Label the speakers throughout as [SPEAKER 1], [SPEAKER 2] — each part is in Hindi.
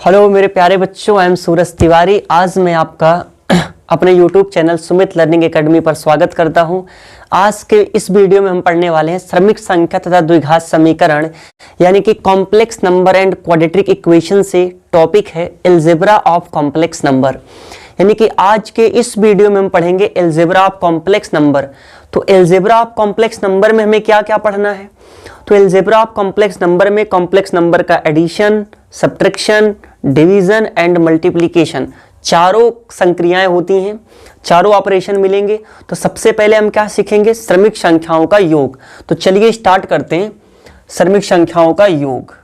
[SPEAKER 1] हेलो मेरे प्यारे बच्चों, आई एम सूरज तिवारी। आज मैं आपका अपने YouTube channel Sumit learning academy पर स्वागत करता हूं। आज के इस वीडियो में हम पढ़ने वाले हैं श्रमिक संख्या तथा द्विघात समीकरण यानी कि complex number and quadratic equation से। टॉपिक है अलजेब्रा ऑफ कॉम्प्लेक्स नंबर, यानी कि आज के इस वीडियो में हम पढ़ेंगे अलजेब्रा ऑफ कॉम्प्लेक्स नंबर। तो अलजेब्रा ऑफ कॉम्प्लेक्स नंबर में हमें क्या क्या पढ़ना है? तो अलजेब्रा ऑफ कॉम्प्लेक्स नंबर में कॉम्प्लेक्स नंबर का addition, subtraction, division and multiplication चारों संक्रियाएं होती हैं, चारों ऑपरेशन मिलेंगे। तो सबसे पहले हम क्या सीखेंगे? श्रमिक संख्याओं का योग। तो चलिए स्टार्ट करते हैं। श्रमिक संख्याओं का योग।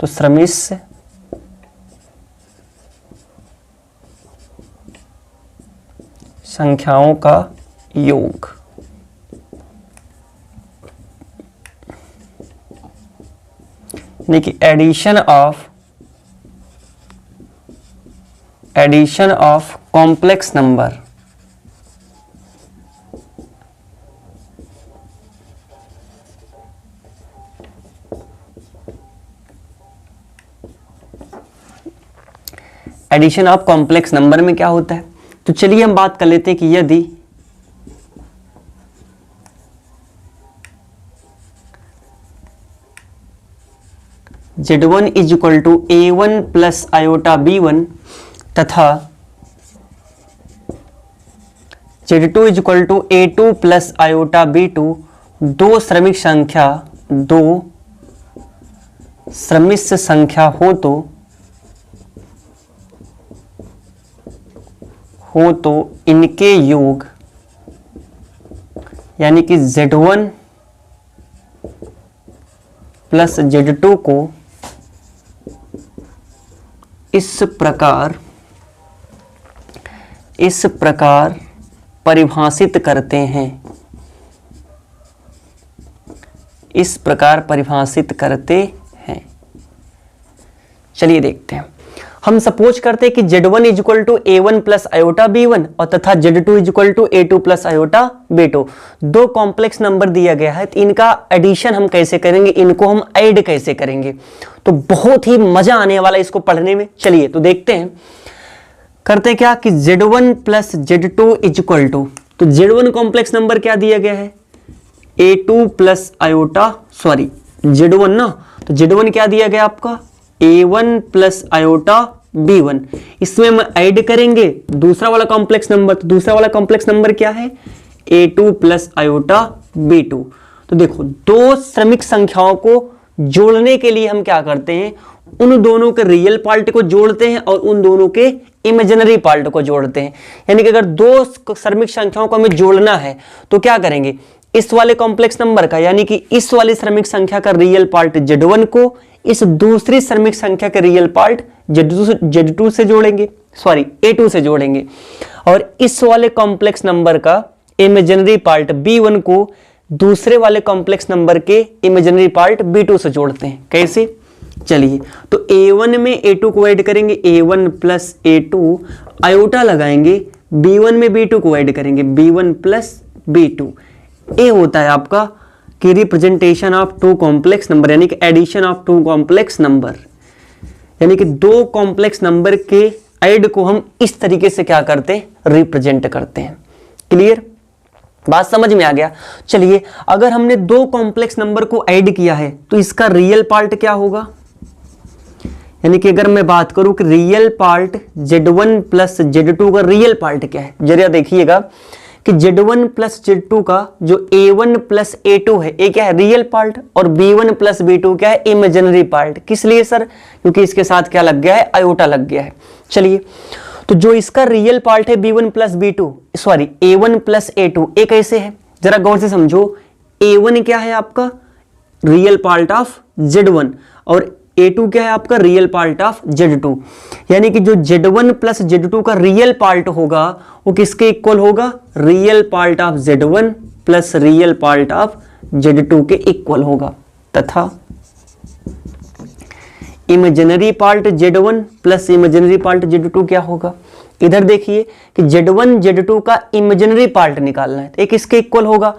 [SPEAKER 1] तो श्रमिक संख्याओं का योग। यानी कि addition of complex number. Addition of complex number में क्या होता है? तो चलिए हम बात कर लेते हैं कि यदि Z1 is equal to A1 plus iota B1 तथा Z2 is equal to A2 plus iota B2 दो श्रमिक संख्या हो तो इनके योग यानी कि Z1 प्लस Z2 को इस प्रकार परिभाषित करते हैं। इस प्रकार परिभाषित करते हैं। चलिए देखते हैं। हम सपोज करते हैं कि Z1 is equal to A1 plus iota B1 और तथा Z2 is equal to A2 plus iota B2। दो कॉम्प्लेक्स नंबर दिया गया है, तो इनका एडिशन हम कैसे करेंगे, इनको हम ऐड कैसे करेंगे? तो बहुत ही मजा आने वाला इसको पढ़ने में। चलिए तो देखते हैं। करते क्या कि Z1 plus Z2 is equal to, तो Z1 कॉम्प्लेक्स नंबर क्या दिया गया है? A2 प्लस आयोटा Z1 ना, तो Z1 क्या दिया गया आपका? A1 plus iota B1। इसमें हम ऐड करेंगे दूसरा वाला कॉम्प्लेक्स नंबर। तो दूसरा वाला कॉम्प्लेक्स नंबर क्या है? A2 plus iota B2। तो देखो, दो श्रमिक संख्याओं को जोड़ने के लिए हम क्या करते हैं? उन दोनों के रियल पार्ट को जोड़ते हैं और उन दोनों के इमेजिनरी पार्ट को जोड़ते हैं। यानी कि अगर दो श्रमिक संख्याओं को हमें जोड़ना है तो क्या करेंगे? इस वाले कॉम्प्लेक्स नंबर का यानी कि इस वाली श्रमिक संख्या का रियल पार्ट Z1 को इस दूसरी श्रमिक संख्या के रियल पार्ट Z2 से जोड़ेंगे, A2 से जोड़ेंगे, और इस वाले कॉम्प्लेक्स नंबर का इमेजिनरी पार्ट B1 को दूसरे वाले कॉम्प्लेक्स नंबर के इमेजिनरी पार्ट B2 से जोड़ते हैं। कैसे? चलिए, तो A1 में A2 को ऐड करेंगे, A1 प्लस A2 आयोटा लगाएंगे, B1 में B2 को ऐड करेंगे, B1 प्लस B2। ये होता है आपका कि representation of two complex number, यानी कि addition of two complex number. यानी कि दो कॉम्प्लेक्स नंबर के ऐड को हम इस तरीके से क्या करते हैं? रिप्रेजेंट करते हैं। क्लियर? बात समझ में आ गया? चलिए, अगर हमने दो कॉम्प्लेक्स नंबर को ऐड किया है तो इसका रियल पार्ट क्या होगा? यानी कि अगर मैं बात करूं कि real part Z1 plus Z2 का रियल पार्ट क्या है, जरा देखिएगा कि Z1 प्लस Z2 का जो A1 प्लस A2 है, ये क्या है? रियल पार्ट, और B1 प्लस B2 क्या है? Imaginary part. किस लिए सर? क्योंकि इसके साथ क्या लग गया है? आयोटा लग गया है। चलिए, तो जो इसका रियल पार्ट है A1 प्लस A2, ये कैसे है? जरा गौर से समझो। A1 क्या है आपका? रियल पार्ट ऑफ Z1, और A2 क्या है आपका? Real part of Z2। यानी कि जो Z1 प्लस Z2 का रियल पार्ट होगा वो किसके इक्वल होगा? Real part of Z1 plus real part of Z2 के इक्वल होगा। तथा imaginary part Z1 plus imaginary part Z2 क्या होगा? इधर देखिए कि Z1 Z2 का इमेजिनरी पार्ट निकालना है, तो एक इसके इक्वल होगा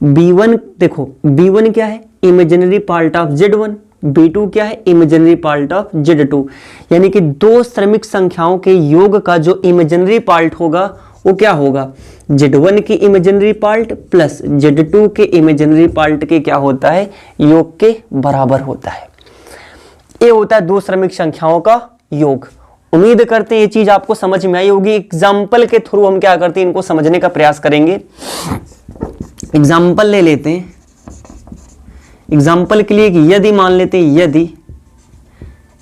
[SPEAKER 1] B1। देखो B1 क्या है? Imaginary part of Z1 B2 क्या है, इमेजिनरी पार्ट ऑफ Z2, यानी कि दो श्रमिक संख्याओं के योग का जो इमेजिनरी पार्ट होगा वो क्या होगा, Z1 की इमेजिनरी पार्ट प्लस Z2 के इमेजिनरी पार्ट के क्या होता है, योग के बराबर होता है। ये होता है दो श्रमिक संख्याओं का योग। उम्मीद करते हैं ये चीज आपको समझ में आई होगी। एग्जाम्पल के थ्रू हम क्या करते हैं, इनको समझने का प्रयास करेंगे। एग्जाम्पल ले लेते हैं। एग्जाम्पल के लिए कि यदि मान लेते हैं, यदि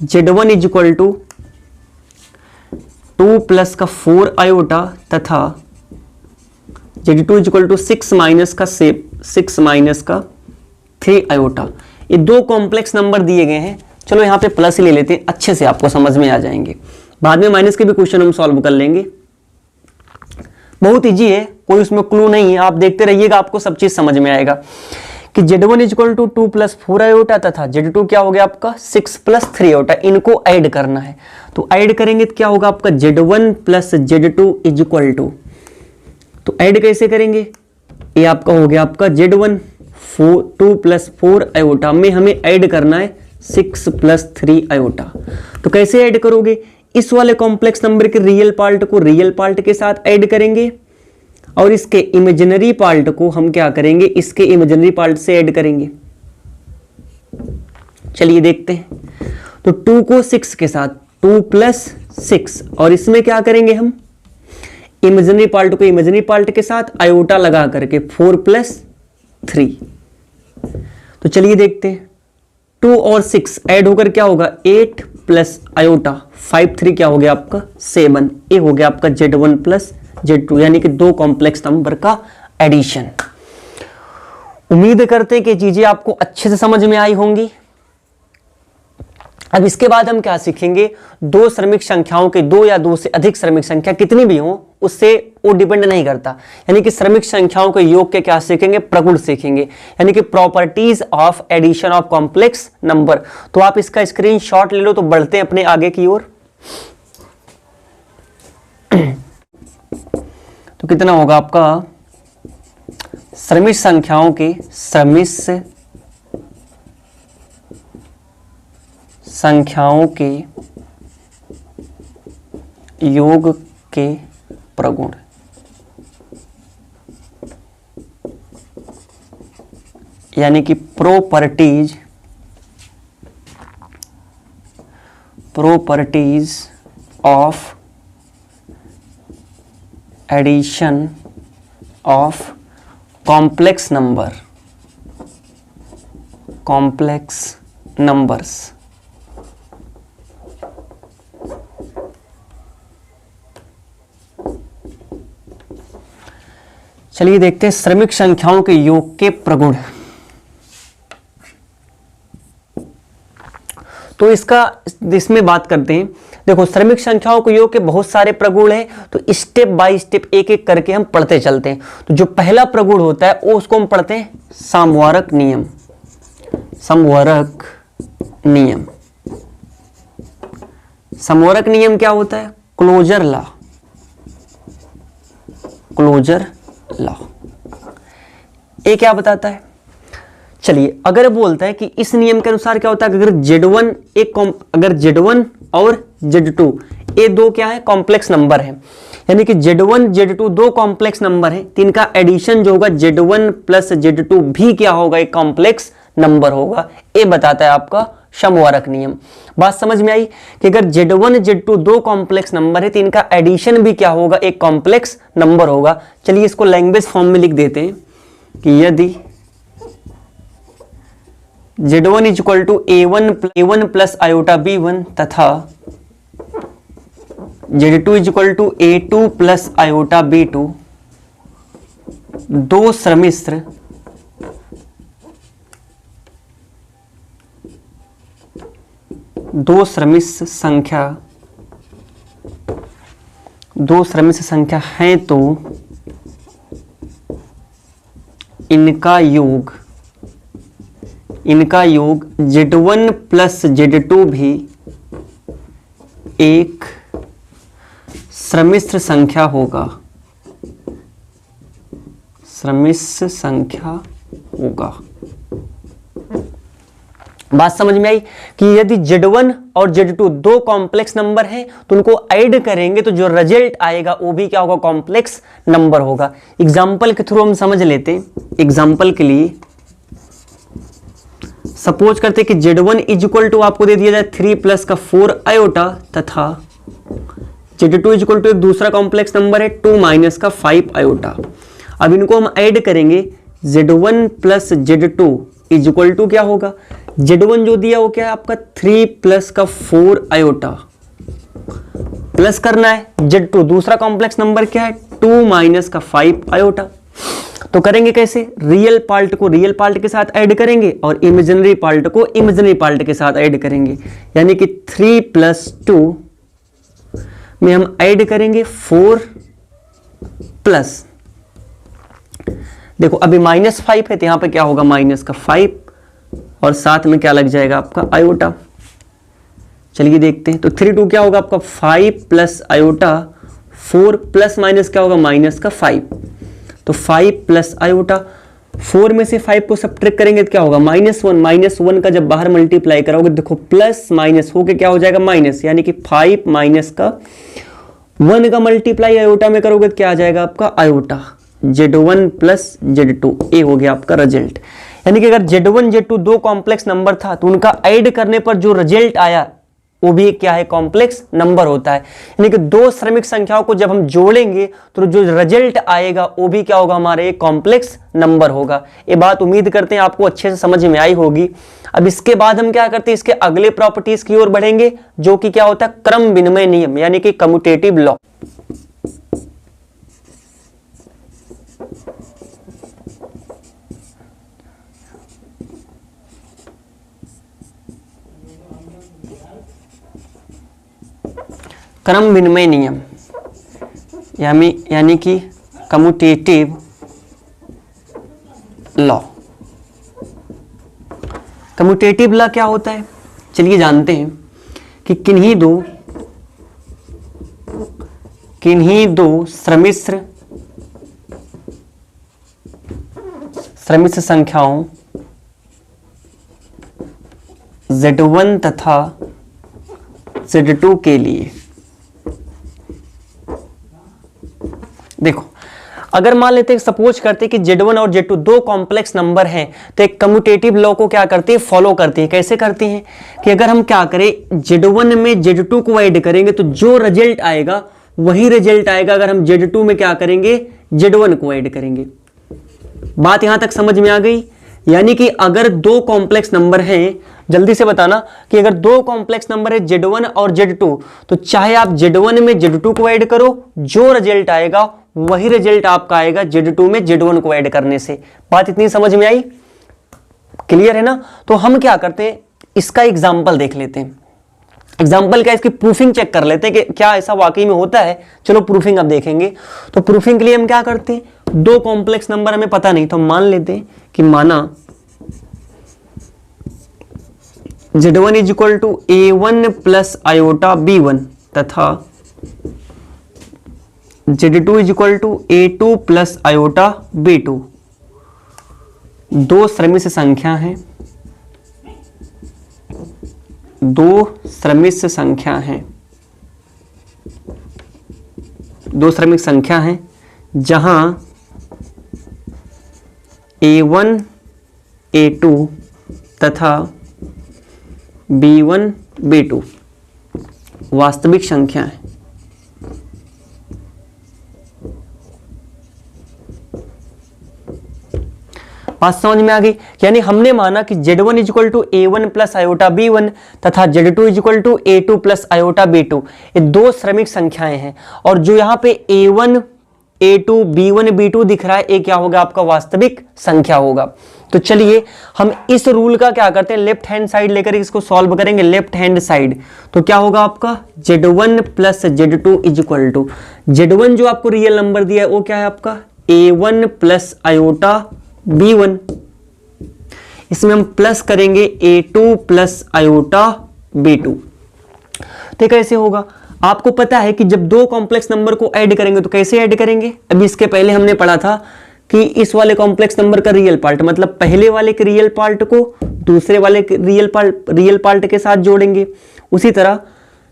[SPEAKER 1] Z1 is equal to 2 plus का 4 आयोटा तथा Z2 is equal to 6 minus का 3 आयोटा, ये दो कॉम्प्लेक्स नंबर दिए गए हैं। चलो यहाँ पे प्लस ही ले लेते हैं, अच्छे से आपको समझ में आ जाएंगे। बाद में माइनस के भी क्वेश्चन हम सॉल्व कर लेंगे। बहुत इजी है, कोई उसमें क्लू नहीं है, आप देखते रहिएगा, आपको सब चीज समझ में आएगा। कि Z1 is equal to 2 plus 4 iota तथा Z2 क्या हो गया आपका 6 प्लस 3 आयोटा, इनको ऐड करना है। तो ऐड करेंगे तो क्या होगा आपका Z1 plus Z2 is equal to, तो ऐड कैसे करेंगे, ये आपका हो गया आपका Z1 2 प्लस 4 आयोटा में हमें ऐड करना है 6 प्लस 3 आयोटा। तो कैसे ऐड करोगे, इस वाले कॉम्प्लेक्स नंबर के रियल पार्ट को रियल पार्ट के साथ ऐड करेंगे और इसके इमेजिनरी पार्ट को हम क्या करेंगे, इसके इमेजिनरी पार्ट से ऐड करेंगे। चलिए देखते हैं। तो 2 को 6 के साथ 2 प्लस 6 और इसमें क्या करेंगे हम, इमेजिनरी पार्ट को इमेजिनरी पार्ट के साथ आयोटा लगा करके 4 प्लस 3। तो चलिए देखते हैं। 2 और 6 ऐड होकर क्या होगा 8 प्लस आयोटा 5 3 क्या हो गया आपका 7, ये हो गया आपका Z1 प्लस Z2, यानी कि दो कॉम्प्लेक्स नंबर का एडिशन। उम्मीद करते हैं कि चीजें आपको अच्छे से समझ में आई होंगी। अब इसके बाद हम क्या सीखेंगे, दो श्रमिक संख्याओं के, दो या दो से अधिक श्रमिक संख्या कितनी भी हो उससे वो डिपेंड नहीं करता, यानी कि श्रमिक संख्याओं के योग के क्या सीखेंगे, प्रगुण सीखेंगे, यानी कि properties of addition of complex number. तो आप इसका स्क्रीनशॉट ले लो। तो बढ़ते हैं अपने आगे की ओर। तो कितना होगा आपका, श्रमिक संख्याओं के योग के प्रगुण, यानी कि properties of addition of complex numbers. चलिए देखते हैं श्रमिक संख्याओं के योग के प्रगुण। तो इसमें बात करते हैं। देखो, श्रमिक संख्याओं के योग के बहुत सारे प्रगुण हैं, तो स्टेप बाय स्टेप एक एक करके हम पढ़ते चलते हैं। तो जो पहला प्रगुण होता है वो उसको हम पढ़ते हैं समवर्क नियम। समवर्क नियम क्या होता है, क्लोजर लॉ। ये क्या बताता है, चलिए अगर बोलता है कि इस नियम के अनुसार क्या होता है, अगर Z1 और Z2 ये दो क्या है, कॉम्प्लेक्स नंबर है, यानी कि Z1 Z2 दो कॉम्प्लेक्स नंबर है, तो इनका एडिशन जो होगा Z1 प्लस Z2 भी क्या होगा, एक कॉम्प्लेक्स नंबर होगा। ये बताता है आपका समवर्क नियम। बात समझ में आई कि अगर Z1 Z2 दो कॉम्प्लेक्स नंबर है तो इनका एडिशन भी क्या होगा, एक कॉम्प्लेक्स नंबर होगा। चलिए इसको लैंग्वेज फॉर्म में लिख देते हैं कि यदि Z1 is equal to A1 plus iota B1 तथा Z2 is equal to A2 plus iota B2 दो श्रमिक संख्या हैं, तो इनका योग Z1 प्लस Z2 भी एक सम्मिश्र संख्या होगा। बात समझ में आई कि यदि Z1 और Z2 दो कॉम्प्लेक्स नंबर हैं तो उनको ऐड करेंगे तो जो रिजल्ट आएगा वो भी क्या होगा, कॉम्प्लेक्स नंबर होगा। एग्जाम्पल के थ्रू हम समझ लेते हैं। एग्जाम्पल के लिए सपोज करते हैं कि Z1 इज इक्वल टू आपको दे दिया जाए 3 प्लस का 4 आयोटा तथा Z2 इज इक्वल टू एक दूसरा कॉम्प्लेक्स नंबर है 2 माइनस का 5 आयोटा। अब इनको हम ऐड करेंगे, Z1 plus Z2 is equal to क्या होगा, Z1 जो दिया वो क्या है आपका 3 प्लस का 4 आयोटा, प्लस करना है Z2 दूसरा कॉम्प्लेक्स नंबर क्या है 2 माइनस का 5 आयोटा। तो करेंगे कैसे, रियल पार्ट को रियल पार्ट के साथ ऐड करेंगे और इमेजिनरी पार्ट को इमेजिनरी पार्ट के साथ ऐड करेंगे, यानी कि 3 प्लस 2 में हम ऐड करेंगे 4 प्लस, देखो अभी -5 है तो यहां पे क्या होगा माइनस का 5 और साथ में क्या लग जाएगा आपका आयोटा। चलिए देखते हैं, तो 3 2 क्या होगा आपका 5 प्लस आयोटा, 4 प्लस माइनस क्या होगा माइनस का 5, तो 5 प्लस आयोटा, 4 में से 5 को सब्ट्रैक्ट करेंगे तो क्या होगा -1 का जब बाहर मल्टीप्लाई करोगे देखो प्लस माइनस होके क्या हो जाएगा माइनस, यानी कि 5 माइनस का 1 का मल्टीप्लाई आयोटा में करोगे तो क्या आ जाएगा आपका आयोटा, Z1 प्लस Z2, ये हो गया आपका रिजल्ट। यानी कि अगर Z1 Z2 दो कॉम्प्लेक्स नंबर था तो उनका ऐड करने पर जो रिजल्ट आया वो भी क्या है, कॉम्प्लेक्स नंबर होता है। यानी कि दो श्रमिक संख्याओं को जब हम जोड़ेंगे तो जो रिजल्ट आएगा वो भी क्या होगा, हमारे एक कॉम्प्लेक्स नंबर होगा। ये बात उम्मीद करते हैं आपको अच्छे से समझ में आई होगी। अब इसके बाद हम क्या करते हैं, इसके अगले प्रॉपर्टीज की ओर बढ़ेंगे जो कि क्या होता है, क्रम विनिमय नियम यानी कि कम्यूटेटिव लॉ। क्रम विनिमय नियम यानी कि कम्यूटेटिव लॉ। कम्यूटेटिव लॉ क्या होता है, चलिए जानते हैं कि किन्हीं दो सम्मिश्र संख्याओं Z1 तथा Z2 के लिए, देखो अगर मान लेते हैं सपोज करते हैं कि Z1 और Z2 दो कॉम्प्लेक्स नंबर हैं तो एक कम्यूटेटिव लॉ को क्या करते हैं, फॉलो करते हैं। कैसे करते हैं कि अगर हम क्या करें Z1 में Z2 को ऐड करेंगे तो जो रिजल्ट आएगा वही रिजल्ट आएगा अगर हम Z2 में क्या करेंगे, Z1 को ऐड करेंगे। बात यहां तक समझ में आ गई। यानी कि अगर दो कॉम्प्लेक्स नंबर हैं, जल्दी से बताना कि अगर दो कॉम्प्लेक्स नंबर है Z1 और Z2 तो चाहे आप Z1 में Z2 को ऐड करो, जो रिजल्ट आएगा वही रिजल्ट आपका आएगा Z2 में Z1 को ऐड करने से। बात इतनी समझ में आई, क्लियर है ना। तो हम क्या करते हैं, इसका एग्जाम्पल देख लेते हैं। एग्जाम्पल क्या, इसकी प्रूफिंग चेक कर लेते हैं कि क्या ऐसा वाकई में होता है। चलो प्रूफिंग अब देखेंगे। तो प्रूफिंग के लिए हम क्या करते हैं, दो कॉम्प्लेक्स नंबर हमें पता नहीं तो हम मान लेते हैं कि माना Z1 is equal to A1 plus iota B1 तथा Z2 is equal to A2 plus iota B2 दो श्रमिक संख्या हैं, दो श्रमिक संख्या हैं जहां A1 A2 तथा B1 B2 वास्तविक संख्या है। बात समझ में आ गई। यानी हमने माना कि Z1 is equal to A1 plus iota B1 तथा Z2 is equal to A2 plus iota B2, ये दो श्रमिक संख्याएं हैं और जो यहाँ पे A1 A2 B1 B2 दिख रहा है ये क्या होगा, आपका वास्तविक संख्या होगा। तो चलिए हम इस रूल का क्या करते हैं, लेफ्ट हैंड साइड लेकर इसको सॉल्व करेंगे। लेफ्ट हैंड साइड तो क्या होगा आपका Z1 plus Z2 is equal to Z1 जो आपको रियल नंबर दिया है वो क्या है आपका A1 प्लस आयोटा B1, इसमें हम प्लस करेंगे A2 प्लस आयोटा B2। तो कैसे होगा, आपको पता है कि जब दो कॉम्प्लेक्स नंबर को ऐड करेंगे तो कैसे ऐड करेंगे। अभी इसके पहले हमने पढ़ा था कि इस वाले कॉम्प्लेक्स नंबर का रियल पार्ट, मतलब पहले वाले के रियल पार्ट को दूसरे वाले के रियल पार्ट के साथ जोड़ेंगे, उसी तरह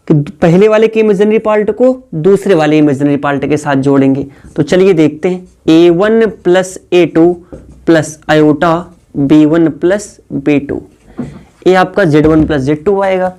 [SPEAKER 1] कि पहले वाले के इमेजिनरी पार्ट को दूसरे वाले इमेजिनरी पार्ट के साथ जोड़ेंगे। तो चलिए देखते हैं, a1 plus a2 plus iota b1 plus b2, ये आपका z1 प्लस z2 आएगा।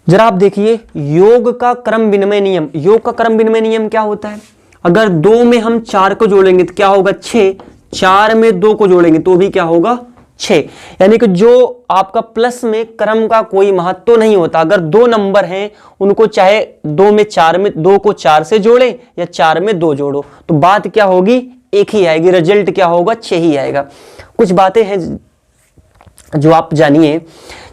[SPEAKER 1] जरा आप देखिए योग का क्रम विनिमय नियम, योग का क्रम विनिमय नियम क्या होता है? अगर 2 में हम 4 को जोड़ेंगे तो क्या होगा 6, 4 में 2 को जोड़ेंगे तो भी क्या होगा 6, यानी कि जो आपका प्लस में क्रम का कोई महत्व तो नहीं होता। अगर 2 नंबर हैं उनको चाहे 2 को 4 से जोड़े या 4 में 2 जोड़ो तो बात क्या होगी एक ही आएगी, रिजल्ट क्या होगा 6 ही आएगा। कुछ बातें हैं जो आप जानिए,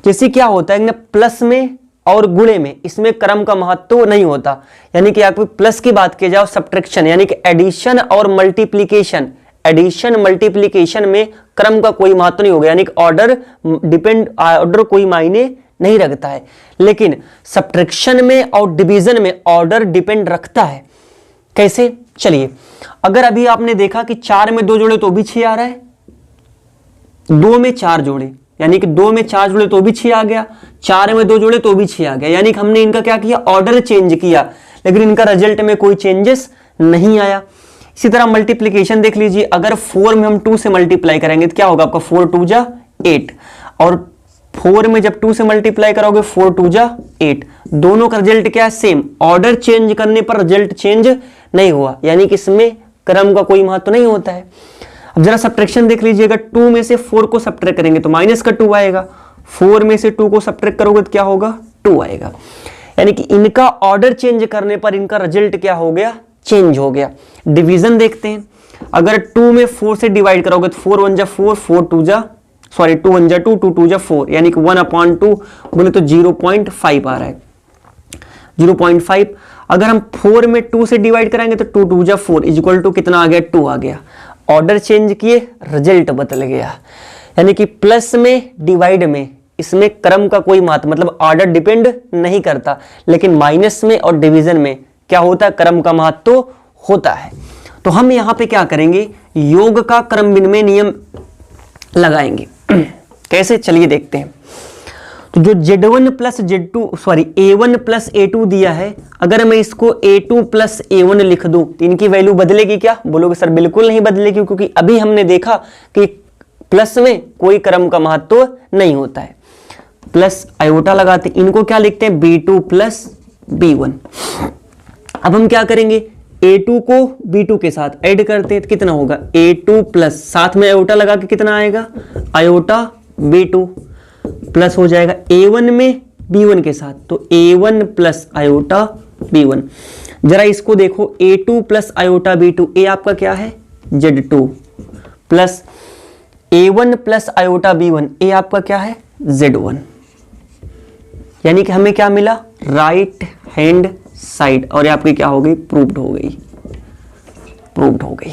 [SPEAKER 1] जैसे क्या होता है ना प्लस में और गुणे में इसमें क्रम का महत्व नहीं होता, यानी कि आपको प्लस की बात की जाए सब्ट्रैक्शन यानी कि एडिशन और मल्टीप्लिकेशन, एडिशन मल्टीप्लिकेशन में क्रम का कोई महत्व नहीं होगा, यानी कि ऑर्डर कोई मायने नहीं रखता है। लेकिन सब्ट्रैक्शन में और डिवीजन में ऑर्डर डिपेंड रखता है। कैसे? चलिए, अगर अभी आपने देखा कि 4 में 2 जोड़े तो भी 6 आ रहा है, 2 में 4 जोड़े यानी कि 2 में 4 जोड़े तो भी 6 आ गया, 4 में 2 जोड़े तो भी 6 आ गया, यानी कि हमने इनका क्या किया ऑर्डर चेंज किया, लेकिन इनका रिजल्ट में कोई चेंजेस नहीं आया। इसी तरह मल्टीप्लिकेशन देख लीजिए, अगर 4 में हम 2 से मल्टीप्लाई करेंगे तो क्या होगा आपका 4 2 जा 8, और 4 में जब 2 से मल्टीप्लाई करोगे 4 2 जा 8, दोनों का रिजल्ट क्या है सेम, ऑर्डर चेंज करने पर रिजल्ट चेंज नहीं हुआ, यानी कि इसमें क्रम का कोई महत्व नहीं होता है। अब जरा सब्ट्रैक्शन देख लीजिएगा, 2 में से 4 को सब्ट्रैक्ट करेंगे तो माइनस का 2 आएगा, 4 में से 2 को सब्ट्रैक्ट करोगे तो क्या होगा 2 आएगा, यानी कि इनका ऑर्डर चेंज करने पर इनका रिजल्ट क्या हो गया चेंज हो गया। डिवीजन देखते हैं, अगर 2 में 4 से डिवाइड करोगे तो 4 1 जा 4, 4 2 जा 2 1 जा 2, 2 2 जा 4, यानी कि 1/2 बोले तो 0.5 आ रहा है, 0.5। अगर हम 4 में 2 से डिवाइड कराएंगे तो 2 2 जा 4 इक्वल टू कितना आ गया 2 आ गया। ऑर्डर चेंज किए रिजल्ट बदल गया, यानी कि प्लस में डिवाइड में इसमें क्रम का कोई महत्व मतलब ऑर्डर डिपेंड नहीं करता, लेकिन माइनस में और डिवीजन में क्या होता है क्रम का महत्व होता है। तो हम यहां पे क्या करेंगे योग का क्रम विनिमय नियम लगाएंगे। कैसे? चलिए देखते हैं। तो जो Z1 plus A1 plus A2 दिया है, अगर मैं इसको A2 प्लस A1 लिख दूं तो इनकी वैल्यू बदलेगी क्या? बोलोगे सर बिल्कुल नहीं बदलेगी, क्योंकि अभी हमने देखा कि प्लस में कोई क्रम का महत्व नहीं होता है। प्लस आयोटा लगाते, इनको क्या लिखते हैं B2 प्लस B1। अब हम क्या करेंगे A2 को B2 के साथ ऐड करते हैं तो कितना होगा A2 प्लस साथ में आयोटा लगा के कितना आएगा आयोटा B2 प्लस हो जाएगा A1 में B1 के साथ तो A1 प्लस आयोटा B1। जरा इसको देखो A2 प्लस आयोटा B2, ए आपका क्या है Z2 plus A1 plus iota B1, ए आपका क्या है Z1। यानी कि हमें क्या मिला राइट हैंड साइड, और ये आपकी क्या हो गई प्रूव्ड हो गई, प्रूव्ड हो गई।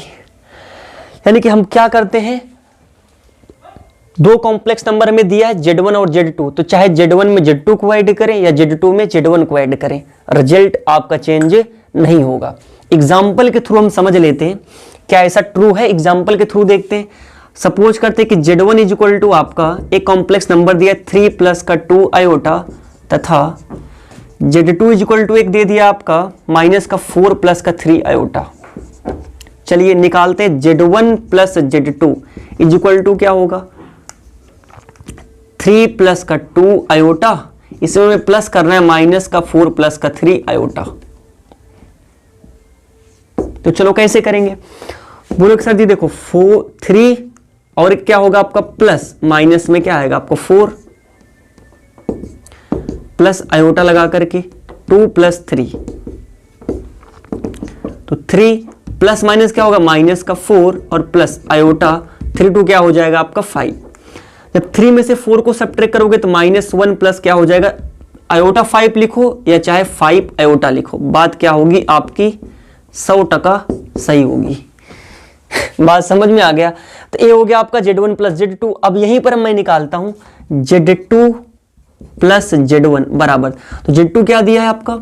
[SPEAKER 1] यानी कि हम क्या करते हैं दो कॉम्प्लेक्स नंबर हमें दिया है Z1 और Z2, तो चाहे Z1 में Z2 को ऐड करें या Z2 में Z1 को ऐड करें, रिजल्ट आपका चेंज नहीं होगा। एग्जाम्पल के थ्रू हम समझ लेते हैं क्या ऐसा ट्रू है। एग्जाम्पल के थ्रू देखते हैं। सपोज करते हैं कि Z1 इज इक्वल टू आपका एक कॉम्प्लेक्स नंबर दिया 3 प्लस का 2 आयोटा तथा Z2 इज इक्वल टू एक दे दिया आपका माइनस का 4 प्लस का 3 आयोटा। चलिए निकालते हैं Z1 plus Z2 is equal to क्या होगा 3 प्लस का 2 आयोटा, इसमें हमें प्लस करना है माइनस का 4 प्लस का 3 आयोटा। तो चलो कैसे करेंगे, बोलो सर जी देखो 3 और क्या होगा आपका प्लस माइनस में क्या आएगा आपको 4 प्लस आयोटा लगा करके 2 प्लस 3, तो 3 प्लस माइनस क्या होगा माइनस का 4 और प्लस आयोटा 3 2 क्या हो जाएगा आपका 5। जब 3 में से 4 को सब्ट्रैक्ट करोगे तो -1 प्लस क्या हो जाएगा आयोटा 5 लिखो या चाहे 5 आयोटा लिखो, बात क्या होगी आपकी 100% सही होगी। बात समझ में आ गया। तो ये हो गया आपका Z1 प्लस Z2। अब यहीं पर मैं निकालता हूं Z2 प्लस Z1 बराबर, तो Z2 क्या दिया है आपका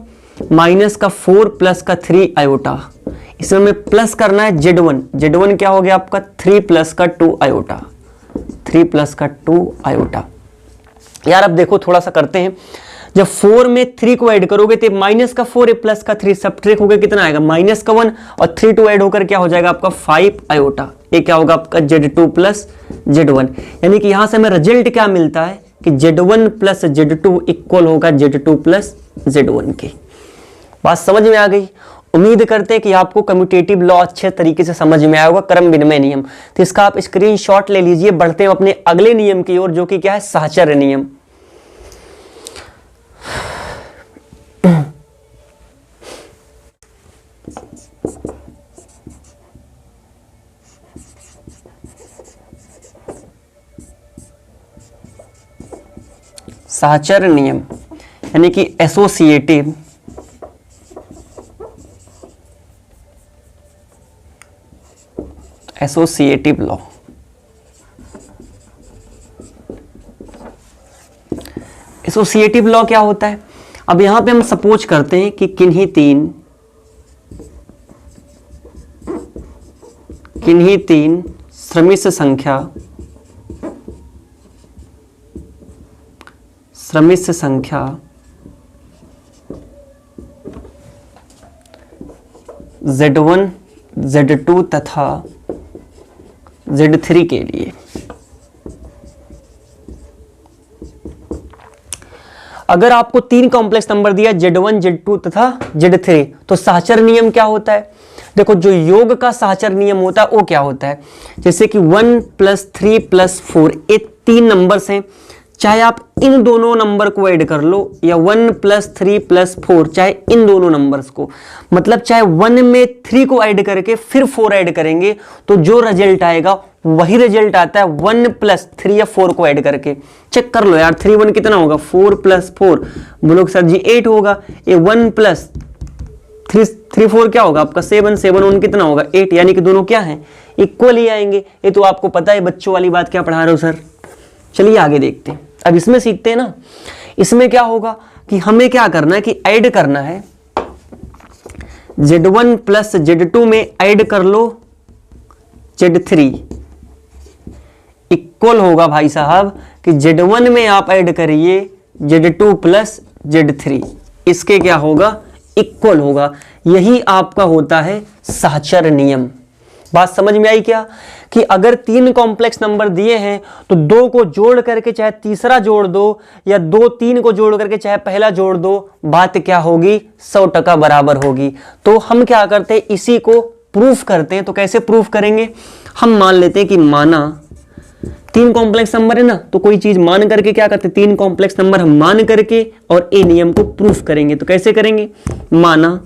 [SPEAKER 1] माइनस का 4 प्लस का 3 आयोटा, इसमें हमें प्लस करना है Z1। Z1 क्या हो गया आपका 3 प्लस का 2 आयोटा, 3 प्लस का 2 आयोटा। यार अब देखो थोड़ा सा करते हैं, जब 4 में 3 को ऐड करोगे तो माइनस का 4 है प्लस का 3 सब्ट्रैक्ट होकर कितना आएगा माइनस का 1 और 3 2 ऐड होकर क्या हो जाएगा आपका 5 आयोटा। ये क्या होगा आपका Z2 प्लस Z1। यानी कि यहां से हमें रिजल्ट क्या मिलता है कि Z1 प्लस Z2 इक्वल होगा Z2 प्लस Z1 के। बात समझ में आ गई। उम्मीद करते हैं कि आपको कम्यूटेटिव लॉ अच्छे तरीके से समझ में आया होगा, क्रम विनिमय नियम। तो इसका आप स्क्रीनशॉट ले लीजिए। बढ़ते हैं अपने अगले नियम की ओर, जो कि क्या है साहचर्य नियम। साहचर्य नियम यानी कि एसोसिएटिव लॉ। एसोसिएटिव लॉ क्या होता है? अब यहां पे हम सपोज करते हैं कि किन्हीं तीन समिश्र संख्या Z1, Z2 तथा Z3 के लिए अगर आपको 3 कॉम्प्लेक्स नंबर दिया Z1, Z2 तथा Z3, तो साहचर्य नियम क्या होता है? देखो जो योग का साहचर्य नियम होता है वो क्या होता है, जैसे कि 1 + 3 + 4 ये 3 नंबर्स हैं, चाहे आप इन दोनों नंबर को ऐड कर लो या 1 + 3 + 4 चाहे इन दोनों नंबर्स को, मतलब चाहे 1 में 3 को ऐड करके फिर 4 ऐड करेंगे तो जो रिजल्ट आएगा वही रिजल्ट आता है 1 + 3 या 4 को ऐड करके। चेक कर लो यार 3 1 कितना होगा 4 + 4 बोलोगे सर जी 8 होगा। ये 1 + 3 4 क्या होगा आपका 7 7 1 कितना होगा 8, यानी कि दोनों क्या हैं इक्वल ही आएंगे। ये तो आपको पता है बच्चों वाली बात क्या पढ़ा रहे हो सर। चलिए आगे देखते हैं। अब इसमें सीखते हैं ना, इसमें क्या होगा कि हमें क्या करना है कि ऐड करना है Z1 + Z2 में ऐड कर लो Z3 इक्वल होगा भाई साहब कि Z1 में आप ऐड करिए Z2 + Z3, इसके क्या होगा इक्वल होगा। यही आपका होता है साहचर्य नियम। बात समझ में आई क्या कि अगर 3 कॉम्प्लेक्स नंबर दिए हैं तो 2 को जोड़ करके चाहे तीसरा जोड़ दो या 2 3 को जोड़ करके चाहे पहला जोड़ दो, बात क्या होगी 100% बराबर होगी। तो हम क्या करते हैं इसी को प्रूफ करते हैं। तो कैसे प्रूफ करेंगे, हम मान लेते हैं कि माना 3 कॉम्प्लेक्स नंबर है ना, तो कोई चीज मान करके क्या करते हैं 3 कॉम्प्लेक्स नंबर हम मान करके और ए नियम को प्रूफ करेंगे। तो कैसे करेंगे, माना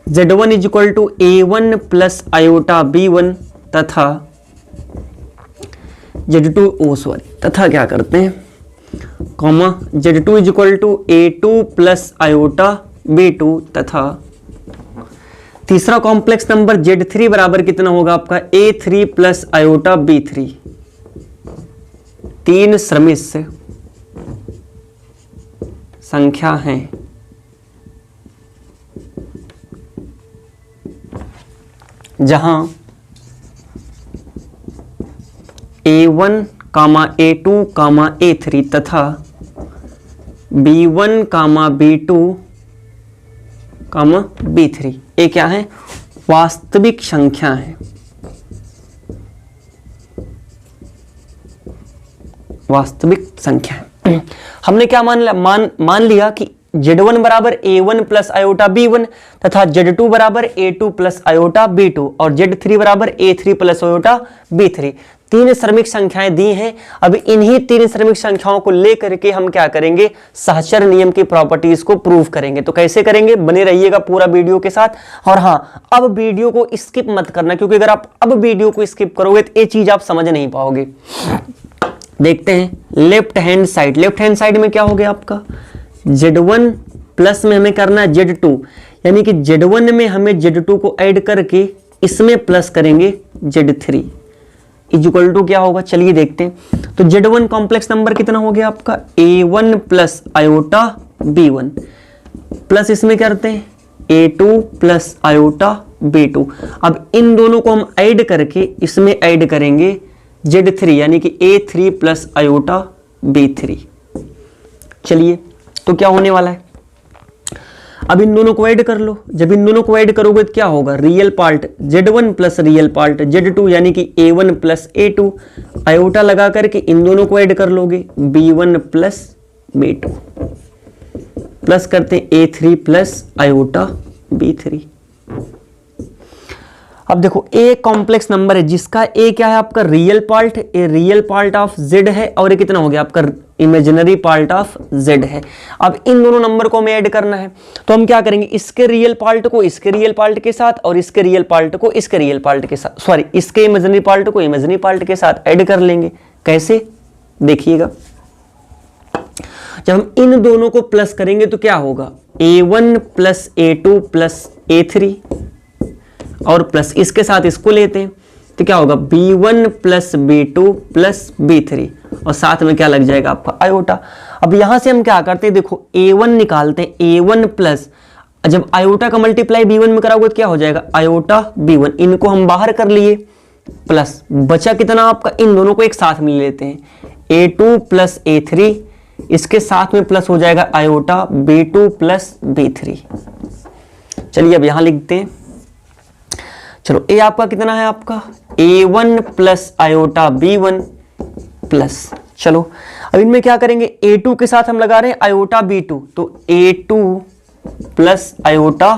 [SPEAKER 1] Z1 = A1 + आयोटा B1 तथा तथा क्या करते हैं comma Z2 = A2 + iota B2 तथा तीसरा कॉम्प्लेक्स नंबर Z3 बराबर कितना होगा आपका A3 + आयोटा B3। 3 समिश्र संख्या हैं जहां A1, A2, A3 तथा B1, B2, B3 ये क्या है वास्तविक संख्या है। वास्तविक संख्या हमने क्या मान लिया कि Z1 = A1 + आयोटा B1 तथा Z2 = A2 + आयोटा B2 और Z3 = A3 + आयोटा B3। 3 क्रमिक संख्याएं दी हैं। अब इन्हीं 3 क्रमिक संख्याओं को लेकर के हम क्या करेंगे साहचर्य नियम की प्रॉपर्टीज को प्रूव करेंगे। तो कैसे करेंगे, बने रहिएगा पूरा वीडियो के साथ। और हाँ, अब वीडियो को स्किप मत करना, क्योंकि अगर आप अब वीडियो को स्किप करोगे तो ये चीज आप समझ नहीं पाओगे। देखते हैं लेफ्ट हैंड साइड में क्या हो गया आपका Z1 प्लस में हमें करना है Z2, यानी कि Z1 में हमें Z2 को ऐड करके इसमें प्लस करेंगे Z3 इक्वल टू क्या होगा, चलिए देखते हैं। तो Z1 कॉम्प्लेक्स नंबर कितना हो गया आपका A1 + आयोटा B1 प्लस इसमें क्या करते हैं A2 + आयोटा B2। अब इन दोनों को हम ऐड करके इसमें ऐड करेंगे Z3 यानी कि A3 प्लस आयोटा B3। चलिए तो क्या होने वाला है, अब इन दोनों को ऐड कर लो। जब इन दोनों को ऐड करोगे तो क्या होगा, real part Z1 plus real part Z2 यानी कि A1 प्लस A2। आयोटा लगा करके इन दोनों को ऐड कर लोगे, B1 प्लस B2 प्लस करते हैं A3 प्लस आयोटा B3। अब देखो A कॉम्प्लेक्स नंबर है जिसका A क्या है आपका real part, A real part of Z है और ये कितना हो गया आपका इमेजिनरी पार्ट ऑफ Z है। अब इन दोनों नंबर को हमें ऐड करना है तो हम क्या करेंगे, इसके रियल पार्ट को इसके रियल पार्ट के साथ और इसके रियल पार्ट को इसके रियल पार्ट के साथ, सॉरी इसके इमेजिनरी पार्ट को इमेजिनरी पार्ट के साथ ऐड कर लेंगे। कैसे, देखिएगा जब हम इन दोनों को प्लस करेंगे तो क्या होगा, A1 plus A2 plus A3 और प्लस इसके साथ इसको लेते हैं तो क्या होगा, B1 plus B2 plus B3 और साथ में क्या लग जाएगा आपका आयोटा। अब यहां से हम क्या करते हैं, देखो A1 निकालते हैं, A1 प्लस जब आयोटा का मल्टीप्लाई B1 में कराओगे तो क्या हो जाएगा आयोटा B1, इनको हम बाहर कर लिए प्लस बचा कितना आपका, इन दोनों को एक साथ में लेते हैं A2 प्लस A3, इसके साथ में प्लस हो जाएगा आयोटा B2 प्लस B3। चलिए अब यहां लिखते हैं, चलो A आपका कितना है आपका A1 plus iota B1 plus, चलो अब इनमें क्या करेंगे, A2 के साथ हम लगा रहे हैं आयोटा B2 तो A2 प्लस आयोटा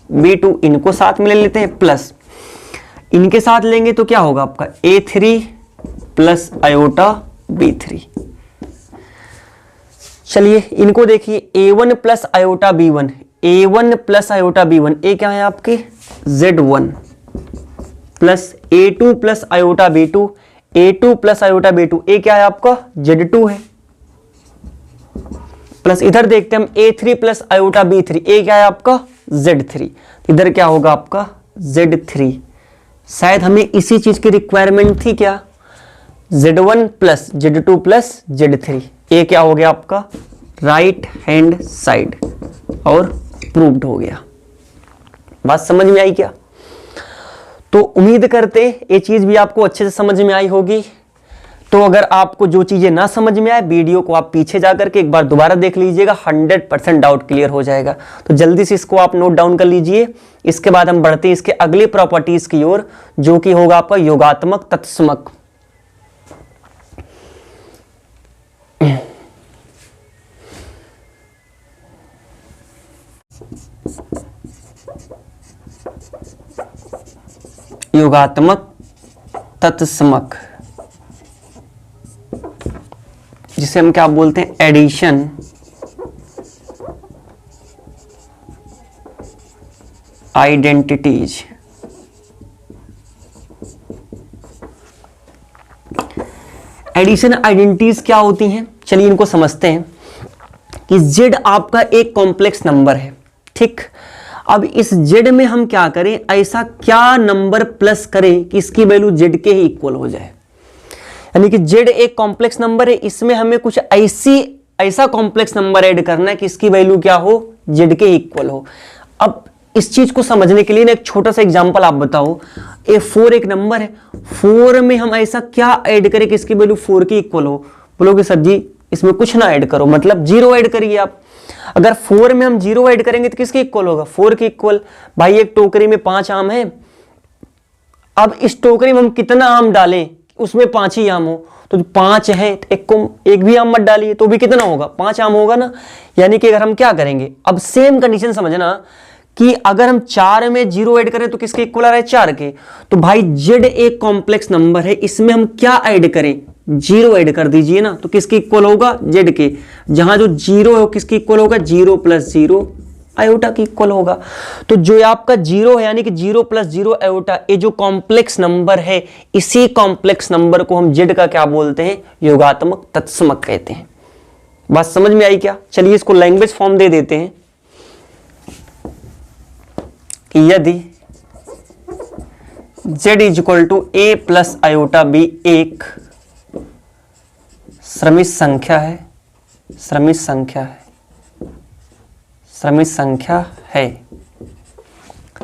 [SPEAKER 1] B2 इनको साथ में ले लेते हैं प्लस इनके साथ लेंगे तो क्या होगा आपका A3 प्लस आयोटा B3। चलिए इनको देखिए, A1 plus iota B1, A1 plus iota B1, A क्या है आपके Z1 plus A2 plus iota B2, A2 plus iota B2, A क्या है आपका Z2 है प्लस इधर देखते हैं हम A3 plus iota B3, A क्या है आपका Z3, इधर क्या होगा आपका Z3। शायद हमें इसी चीज की रिक्वायरमेंट थी क्या, Z1 plus Z2 plus Z3, A क्या हो गया आपका राइट हैंड साइड और प्रूव्ड हो गया। बात समझ में आई क्या, तो उम्मीद करते ये चीज भी आपको अच्छे से समझ में आई होगी। तो अगर आपको जो चीजें ना समझ में आए, वीडियो को आप पीछे जाकर के एक बार दोबारा देख लीजिएगा, 100% डाउट क्लियर हो जाएगा। तो जल्दी से इसको आप नोट डाउन कर लीजिए। इसके बाद हम बढ़ते हैं इसके अगले प्रॉपर्टीज की ओर, जो कि होगा आपका योगात्मक तत्समक। योगात्मक तत्समक, जिसे हम क्या बोलते हैं, एडिशन आइडेंटिटीज। एडिशन आइडेंटिटीज क्या होती हैं, चलिए इनको समझते हैं। कि Z आपका एक कॉम्प्लेक्स नंबर है, ठीक। अब इस Z में हम क्या करें, ऐसा क्या नंबर प्लस करें कि इसकी वैल्यू Z के ही इक्वल हो जाए। यानी कि Z एक कॉम्प्लेक्स नंबर है, इसमें हमें कुछ ऐसा कॉम्प्लेक्स नंबर ऐड करना है कि इसकी वैल्यू क्या हो, Z के इक्वल हो। अब इस चीज को समझने के लिए ना एक छोटा सा एग्जांपल आप बताओ। ये 4 एक नंबर है, 4 में हम ऐसा क्या ऐड करें कि इसकी वैल्यू 4 की इक्वल हो। बोलोगे सर जी इसमें कुछ ना ऐड करो, मतलब 0 ऐड करिए आप। अगर 4 में हम 0 ऐड करेंगे तो किसके इक्वल होगा, 4 के इक्वल। भाई एक टोकरी में 5 आम है, अब इस टोकरी में हम कितना आम डालें उसमें 5 ही आम हो, तो 5 है एक भी आम मत डालिए तो भी कितना होगा, 5 आम होगा ना। यानी कि अगर हम क्या करेंगे, अब सेम कंडीशन समझना कि अगर हम 4 में 0 ऐड करें तो किसके इक्वल आ रहा है, 4 के। तो भाई Z एक कॉम्प्लेक्स नंबर है, इसमें हम क्या ऐड करें, 0 ऐड कर दीजिए ना, तो किसके इक्वल होगा, Z के। जहां जो 0 है वो किसके इक्वल होगा, 0 प्लस 0 आयोटा की इक्वल होगा। तो जो आपका 0 है यानी कि 0 प्लस 0 आयोटा, ये जो कॉम्प्लेक्स नंबर है, इसी कॉम्प्लेक्स नंबर को हम Z का क्या बोलते हैं, योगात्मक तत्समक कहते हैं। बात समझ में आई क्या। चलिए इसको लैंग्वेज फॉर्म दे देते हैं कि यदि Z is equal to A plus iota B एक श्रमिक संख्या है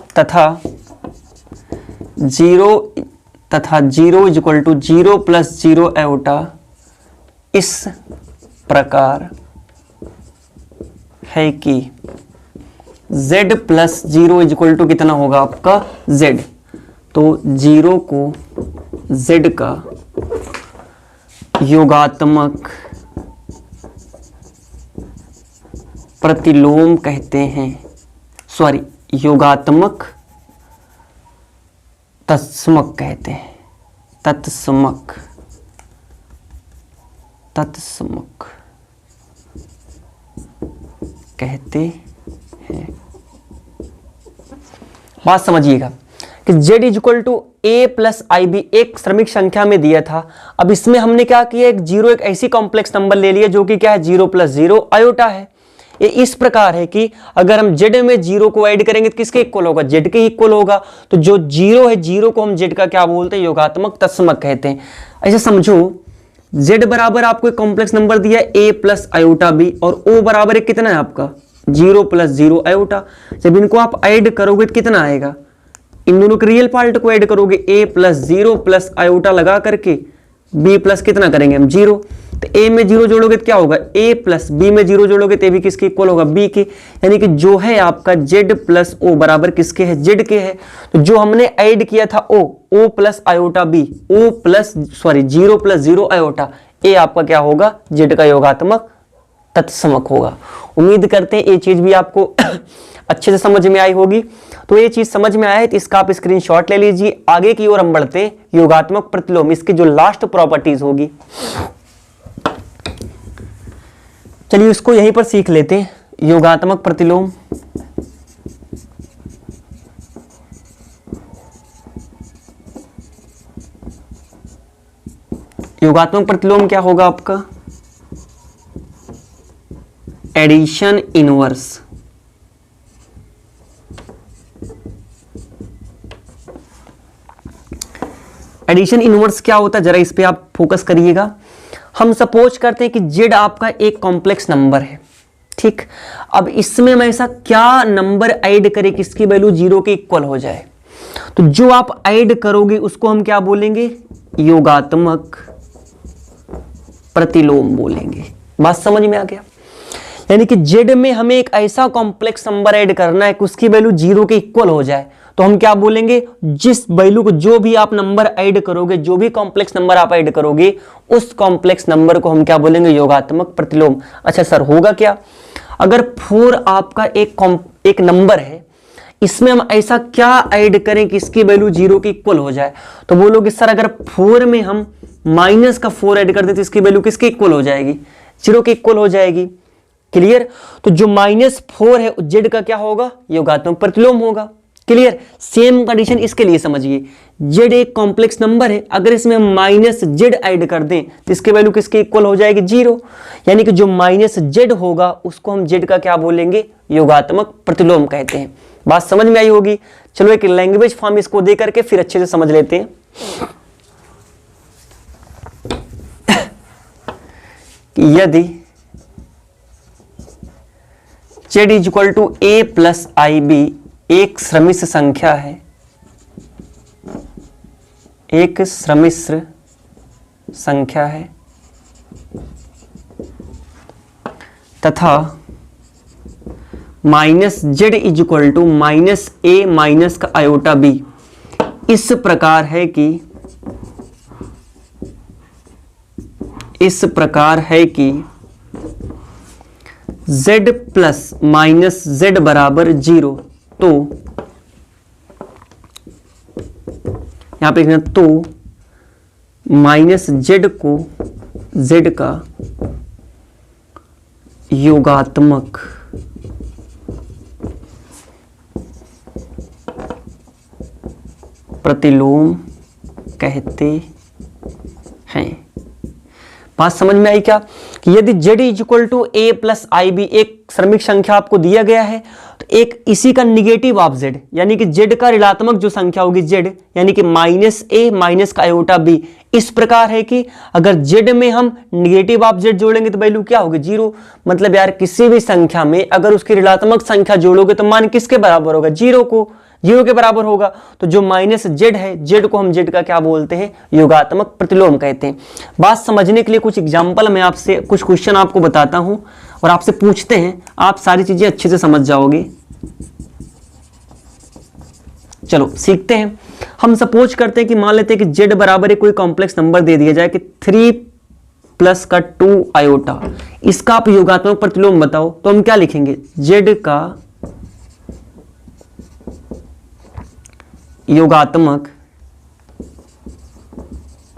[SPEAKER 1] तथा जीरो तथा zero is equal to 0 plus 0 iota इस प्रकार है कि z plus 0 is equal to कितना होगा आपका z। तो 0 को z का योगात्मक प्रतिलोम कहते हैं, सॉरी योगात्मक तत्समक कहते हैं, तत्समक कहते हैं। बात समझिएगा कि z is equal to a plus I B एक श्रमिक संख्या में दिया था। अब इसमें हमने क्या किया, एक जीरो एक ऐसी कॉम्प्लेक्स नंबर ले लिया जो कि क्या है 0 प्लस 0 आयोटा है। ये इस प्रकार है कि अगर हम z में 0 को ऐड करेंगे तो किसके इक्वल होगा, z के इक्वल होगा। तो जो 0 है 0 को हम z का क्या बोलते हैं, योगात्मक तत्समक कहते हैं। ऐसे समझो z बराबर आपको एक कॉम्प्लेक्स नंबर दिया है a प्लस आयोटा b और o बराबर एक कितना है आपका 0 प्लस 0 आयोटा। जब इनको आप ऐड करोगे तो कितना आएगा, इन दोनों के रियल पार्ट को ऐड करोगे a प्लस 0 प्लस आयोटा लगा करके b प्लस कितना करेंगे हम 0। तो a में 0 जोड़ोगे तो क्या होगा a प्लस b में 0 जोड़ोगे तो भी किसके इक्वल होगा b के। यानी कि जो है आपका z प्लस o बराबर किसके है, z के है। तो जो हमने ऐड किया था o plus iota b, o plus sorry 0 plus 0 iota, a आपका क्या होगा z का योगात्मक तत्समक होगा। उम्मीद करते हैं ये चीज भी आपको अच्छे से समझ में आई होगी। तो ये चीज समझ में आया है तो इसका आप स्क्रीनशॉट ले लीजिए। आगे की ओर हम बढ़ते हैं, योगात्मक प्रतिलोम, इसकी जो लास्ट प्रॉपर्टीज होगी चलिए उसको यहीं पर सीख लेते हैं। योगात्मक प्रतिलोम, योगात्मक प्रतिलोम क्या होगा आपका, एडिशन इनवर्स। एडिशन इनवर्स क्या होता है, जरा इस पे आप फोकस करिएगा। हम सपोज करते हैं कि z आपका एक कॉम्प्लेक्स नंबर है, ठीक। अब इसमें हम ऐसा क्या नंबर ऐड करें कि इसकी वैल्यू 0 के इक्वल हो जाए। तो जो आप ऐड करोगे उसको हम क्या बोलेंगे, योगात्मक प्रतिलोम बोलेंगे। बात समझ में आ गया। यानी कि z में हमें एक ऐसा कॉम्प्लेक्स नंबर ऐड करना है कि उसकी वैल्यू 0 के इक्वल हो जाए। तो हम क्या बोलेंगे, जिस वैल्यू को जो भी आप नंबर ऐड करोगे, जो भी कॉम्प्लेक्स नंबर आप ऐड करोगे, उस कॉम्प्लेक्स नंबर को हम क्या बोलेंगे, योगात्मक प्रतिलोम। अच्छा सर होगा क्या, अगर 4 आपका एक नंबर है, इसमें हम ऐसा क्या ऐड करें कि इसकी वैल्यू 0 के इक्वल हो जाए। तो बोलोगे सर अगर 4 में हम माइनस का 4 ऐड कर दे तो इसकी वैल्यू किसके इक्वल हो जाएगी, 0 के इक्वल हो जाएगी। क्लियर। तो जो -4 है z का क्या होगा, योगात्मक प्रतिलोम होगा। क्लियर। सेम कंडीशन इसके लिए समझिए, z एक कॉम्प्लेक्स नंबर है, अगर इसमें हम -z ऐड कर दें तो इसके वैल्यू किसके इक्वल हो जाएगी, 0। यानी कि जो -z होगा उसको हम z का क्या बोलेंगे, योगात्मक प्रतिलोम कहते हैं। बात समझ में आई होगी। चलो एक लैंग्वेज फॉर्म इसको दे करके फिर अच्छे से समझ लेते हैं। यदि z is equal to a plus I B एक श्रमिश्र संख्या है, एक श्रमिश्र संख्या है तथा -z is equal to -a minus का आयोटा b इस प्रकार है कि z प्लस माइनस z बराबर 0। तो यहां पे लिखना, तो -z को z का योगात्मक प्रतिलोम कहते हैं। बात समझ में आई क्या, कि यदि z is equal to a plus I B एक श्रमिक संख्या आपको दिया गया है, तो एक इसी का निगेटिव ऑफ z, यानी कि z का ऋणात्मक जो संख्या होगी z, यानी कि -a माइनस का आयोटा b इस प्रकार है कि अगर z में हम निगेटिव ऑफ z जोड़ेंगे तो वैल्यू क्या होगी, 0। मतलब यार किसी भी संख्या में अगर उसकी ऋणात्मक संख्या जोड़ोगे तो मान किसके बराबर होगा, 0 को। 0 के बराबर होगा। तो जो माइनस जेड है, जेड को हम जेड का क्या बोलते हैं, योगात्मक प्रतिलोम कहते हैं। बात समझने के लिए कुछ एग्जाम्पल मैं आपसे, कुछ क्वेश्चन आपको बताता हूं और आपसे पूछते हैं, आप सारी चीजें अच्छे से समझ जाओगे। चलो सीखते हैं। हम सपोज करते हैं कि मान लेते हैं कि जेड बराबर है, कोई कॉम्प्लेक्स नंबर दे दिया जाए कि 3 प्लस का 2 आयोटा, इसका आप योगात्मक प्रतिलोम बताओ। तो हम क्या लिखेंगे, जेड का योगात्मक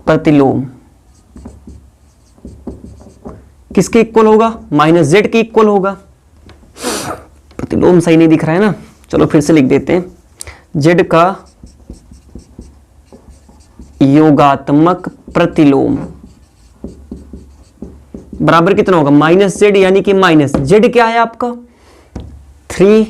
[SPEAKER 1] प्रतिलोम किसके इक्वल होगा, माइनस जेड के इक्वल होगा। प्रतिलोम सही नहीं दिख रहा है ना, चलो फिर से लिख देते हैं। जेड का योगात्मक प्रतिलोम बराबर कितना होगा, माइनस जेड, यानी कि माइनस जेड क्या है आपका 3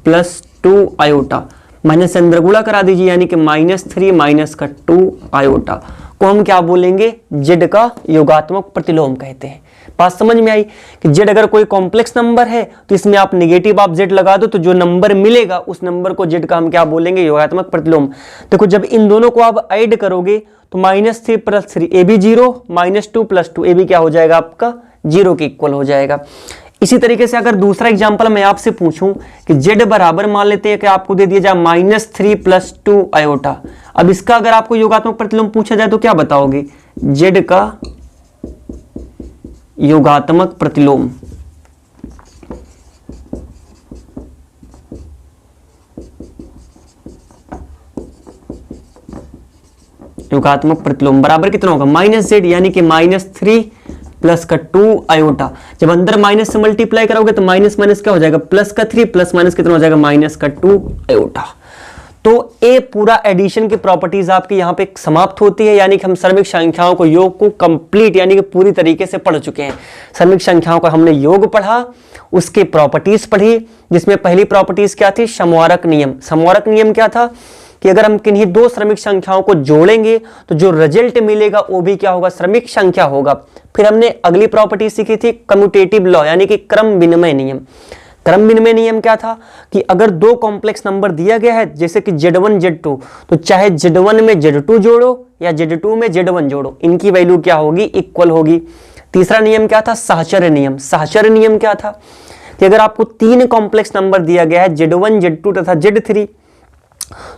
[SPEAKER 1] प्लस 2 आयोटा, माइनस से अंदर गुणा करा दीजिए, यानी कि -3 माइनस का 2 आयोटा को हम क्या बोलेंगे, जेड का योगात्मक प्रतिलोम कहते हैं। बात समझ में आई कि जेड अगर कोई कॉम्प्लेक्स नंबर है तो इसमें आप नेगेटिव आप जेड लगा दो, तो जो नंबर मिलेगा उस नंबर को जेड का हम क्या बोलेंगे, योगात्मक प्रतिलोम। देखो जब इन दोनों को आप ऐड करोगे तो -3 + 3 ए भी 0, -2 + 2 ए भी क्या हो जाएगा आपका 0 के इक्वल हो जाएगा। इसी तरीके से अगर दूसरा एग्जांपल मैं आपसे पूछूं कि जेड बराबर मान लेते हैं कि आपको दे दिया जाए -3 + 2 आयोटा, अब इसका अगर आपको योगात्मक प्रतिलोम पूछा जाए तो क्या बताओगे, जेड का योगात्मक प्रतिलोम। योगात्मक प्रतिलोम बराबर कितना होगा, -z, यानी कि -3 प्लस का 2 आयोटा। जब अंदर माइनस से मल्टीप्लाई करोगे तो माइनस माइनस क्या हो जाएगा, प्लस का 3 प्लस माइनस कितना हो जाएगा, माइनस का 2 आयोटा। तो ये पूरा एडिशन की प्रॉपर्टीज आपकी यहाँ पे समाप्त होती है, यानी कि हम क्रमिक संख्याओं को, योग को कंप्लीट यानी कि पूरी तरीके से पढ़ चुके हैं। क्रमिक संख्याओं का हमने योग पढ़ा, उसके प्रॉपर्टीज पढ़ी, जिसमें पहली प्रॉपर्टीज क्या थी, समवारक नियम। समवारक नियम क्या था कि अगर हम किन्हीं दो क्रमिक संख्याओं को जोड़ेंगे तो जो रिजल्ट मिलेगा वो भी क्या होगा, क्रमिक संख्या होगा। फिर हमने अगली प्रॉपर्टी सीखी थी कम्यूटेटिव लॉ, यानी कि क्रम विनिमय नियम। क्रम विनिमय नियम क्या था कि अगर दो कॉम्प्लेक्स नंबर दिया गया है जैसे कि Z1 Z2, तो चाहे Z1 में Z2 जोड़ो या Z2 में Z1 जोड़ो, इनकी वैल्यू क्या होगी, इक्वल होगी। तीसरा नियम क्या था, सहचर्य नियम। सहचर्य नियम क्या था कि अगर आपको तीन कॉम्प्लेक्स नंबर दिया गया है Z1 Z2 तथा Z3,